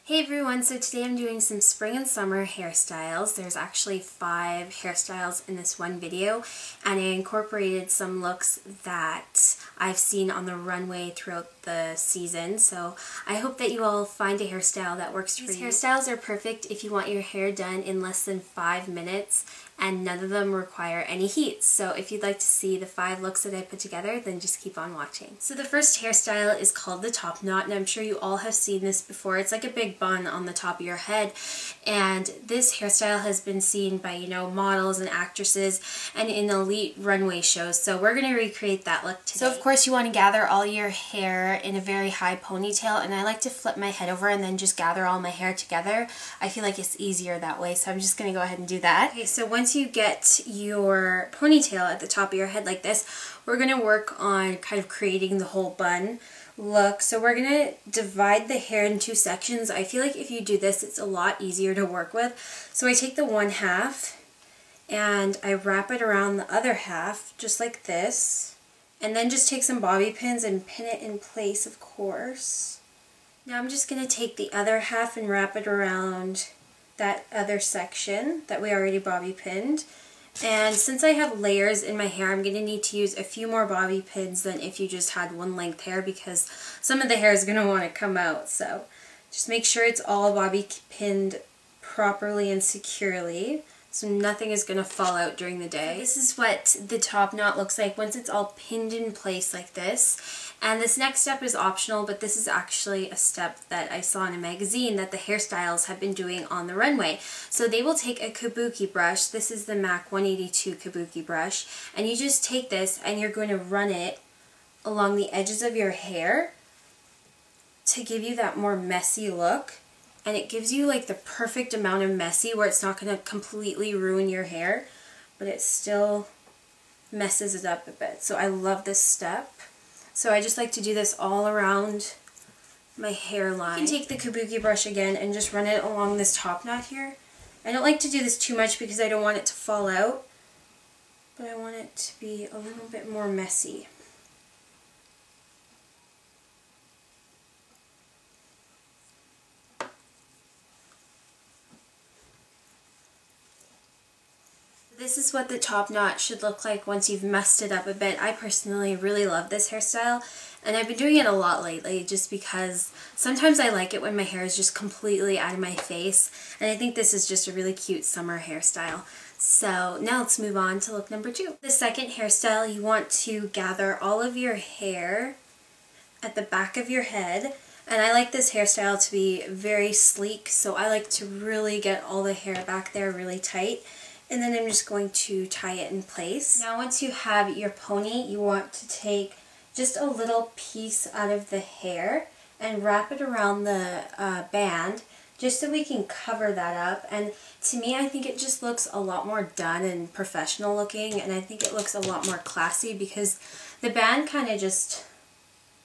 Hey everyone, so today I'm doing some spring and summer hairstyles. There's actually 5 hairstyles in this one video, and I incorporated some looks that I've seen on the runway throughout the season. So I hope that you all find a hairstyle that works for you. These hairstyles are perfect if you want your hair done in less than 5 minutes, and none of them require any heat. So if you'd like to see the 5 looks that I put together, then just keep on watching. So the first hairstyle is called the top knot, and I'm sure you all have seen this before. It's like a big bun on the top of your head, and this hairstyle has been seen by, models and actresses and in elite runway shows. So we're going to recreate that look today. So of course you want to gather all your hair in a very high ponytail, and I like to flip my head over and then just gather all my hair together. I feel like it's easier that way, so I'm just going to go ahead and do that. Okay, so once you get your ponytail at the top of your head like this, we're going to work on kind of creating the whole bun look. So we're going to divide the hair in 2 sections. I feel like if you do this, it's a lot easier to work with. So I take the one half and I wrap it around the other half just like this, and then just take some bobby pins and pin it in place, of course. Now I'm just going to take the other half and wrap it around that other section that we already bobby pinned. And since I have layers in my hair, I'm going to need to use a few more bobby pins than if you just had one length hair, because some of the hair is going to want to come out. So just make sure it's all bobby pinned properly and securely, so nothing is going to fall out during the day. So this is what the top knot looks like once it's all pinned in place like this. And this next step is optional, but this is actually a step that I saw in a magazine that the Hairstyles have been doing on the runway. So they will take a kabuki brush. This is the MAC 182 kabuki brush, and you just take this and you're going to run it along the edges of your hair to give you that more messy look. And it gives you like the perfect amount of messy where it's not going to completely ruin your hair, but it still messes it up a bit. So I love this step. So I just like to do this all around my hairline. You can take the kabuki brush again and just run it along this top knot here. I don't like to do this too much because I don't want it to fall out, but I want it to be a little bit more messy. This is what the top knot should look like once you've messed it up a bit. I personally really love this hairstyle, and I've been doing it a lot lately just because sometimes I like it when my hair is just completely out of my face, and I think this is just a really cute summer hairstyle. So now let's move on to look number 2. The second hairstyle, you want to gather all of your hair at the back of your head. And I like this hairstyle to be very sleek, so I like to really get all the hair back there really tight. And then I'm just going to tie it in place. Now once you have your pony, you want to take just a little piece out of the hair and wrap it around the band just so we can cover that up. And to me, I think it just looks a lot more done and professional looking, and I think it looks a lot more classy because the band kind of just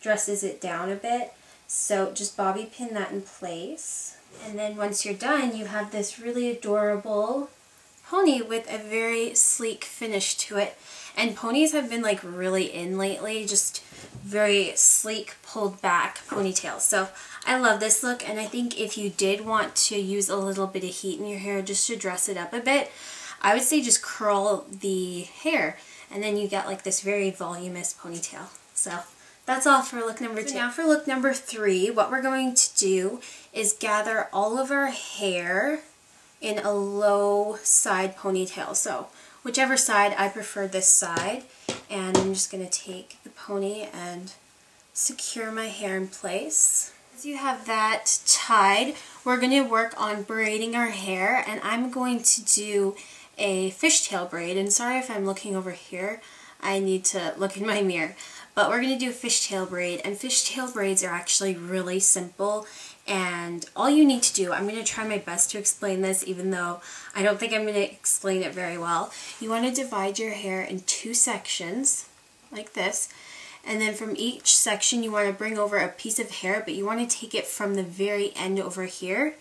dresses it down a bit. So just bobby pin that in place. And then once you're done, you have this really adorable pony with a very sleek finish to it. And ponies have been like really in lately, just very sleek pulled back ponytails. So I love this look, and I think if you did want to use a little bit of heat in your hair just to dress it up a bit, I would say just curl the hair, and then you get like this very voluminous ponytail. So that's all for look number 2. So now for look number 3, what we're going to do is gather all of our hair in a low side ponytail. So whichever side, I prefer this side, and I'm just going to take the pony and secure my hair in place. As you have that tied, we're going to work on braiding our hair, and I'm going to do a fishtail braid. And sorry if I'm looking over here, I need to look in my mirror. But we're going to do a fishtail braid, and fishtail braids are actually really simple, and all you need to do, I'm going to try my best to explain this even though I don't think I'm going to explain it very well. You want to divide your hair in 2 sections like this, and then from each section you want to bring over a piece of hair, but you want to take it from the very end over here.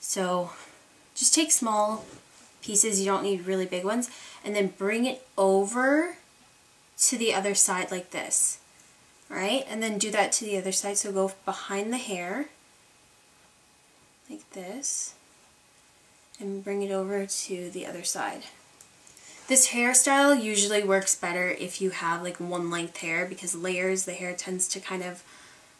So just take small pieces, you don't need really big ones, and then bring it over to the other side like this. Alright, and then do that to the other side, so go behind the hair like this, and bring it over to the other side. This hairstyle usually works better if you have like one length hair, because layers, the hair tends to kind of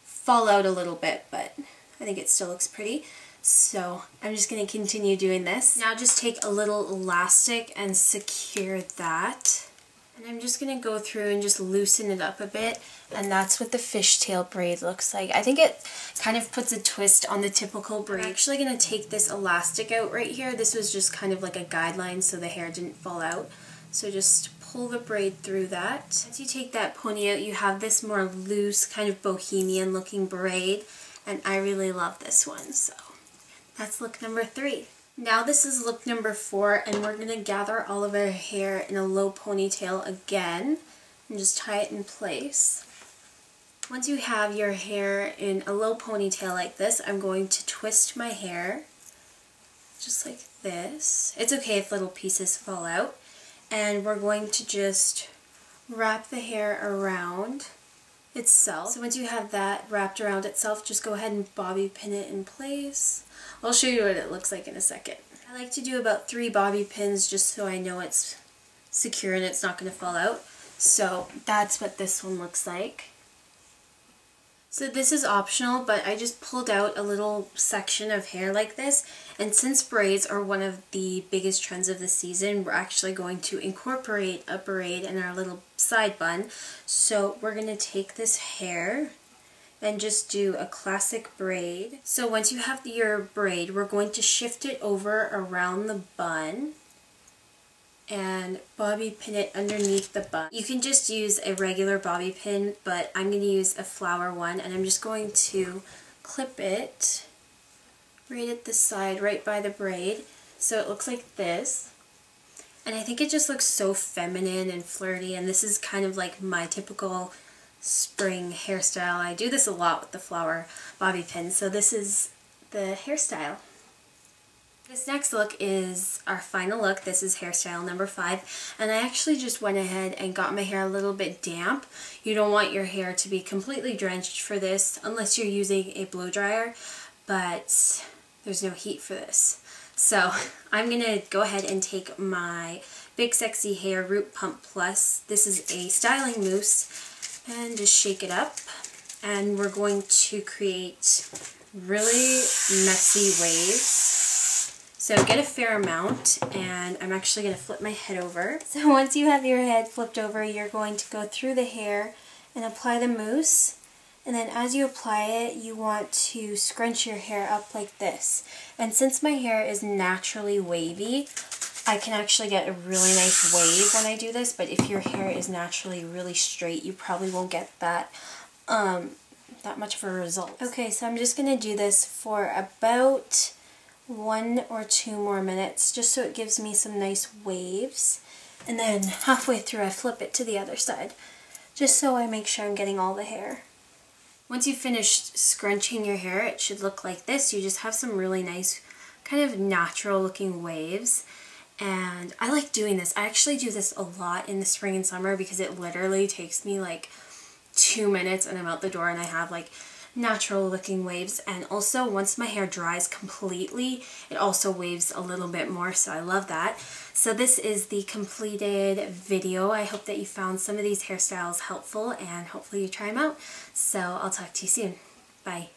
fall out a little bit, but I think it still looks pretty. So I'm just going to continue doing this. Now just take a little elastic and secure that. And I'm just going to go through and just loosen it up a bit, and that's what the fishtail braid looks like. I think it kind of puts a twist on the typical braid. I'm actually going to take this elastic out right here. This was just kind of like a guideline so the hair didn't fall out. So just pull the braid through that. Once you take that pony out, you have this more loose, kind of bohemian looking braid, and I really love this one. So that's look number 3. Now this is look number 4, and we're going to gather all of our hair in a low ponytail again and just tie it in place. Once you have your hair in a low ponytail like this, I'm going to twist my hair just like this. It's okay if little pieces fall out. And we're going to just wrap the hair around itself. So once you have that wrapped around itself, just go ahead and bobby pin it in place. I'll show you what it looks like in a second. I like to do about 3 bobby pins just so I know it's secure and it's not going to fall out. So that's what this one looks like. So this is optional, but I just pulled out a little section of hair like this, and since braids are one of the biggest trends of the season, we're actually going to incorporate a braid in our little side bun. So we're going to take this hair and just do a classic braid. So once you have your braid, we're going to shift it over around the bun and bobby pin it underneath the bun. You can just use a regular bobby pin, but I'm going to use a flower one, and I'm just going to clip it right at the side, right by the braid, so it looks like this. And I think it just looks so feminine and flirty, and this is kind of like my typical spring hairstyle. I do this a lot with the flower bobby pin, so this is the hairstyle. This next look is our final look. This is hairstyle number 5, and I actually just went ahead and got my hair a little bit damp. You don't want your hair to be completely drenched for this unless you're using a blow dryer, but there's no heat for this. So I'm going to go ahead and take my Big Sexy Hair Root Pump Plus. This is a styling mousse, and just shake it up, and we're going to create really messy waves. So get a fair amount, and I'm actually going to flip my head over. So once you have your head flipped over, you're going to go through the hair and apply the mousse. And then as you apply it, you want to scrunch your hair up like this. And since my hair is naturally wavy, I can actually get a really nice wave when I do this, but if your hair is naturally really straight, you probably won't get that much of a result. Okay, so I'm just going to do this for about 1 or 2 more minutes, just so it gives me some nice waves. And then halfway through I flip it to the other side, just so I make sure I'm getting all the hair. Once you've finished scrunching your hair, it should look like this. You just have some really nice, kind of natural looking waves. And I like doing this. I actually do this a lot in the spring and summer because it literally takes me like 2 minutes and I'm out the door and I have like natural looking waves. And also once my hair dries completely, it also waves a little bit more, so I love that. So this is the completed video. I hope that you found some of these hairstyles helpful and hopefully you try them out. So I'll talk to you soon. Bye.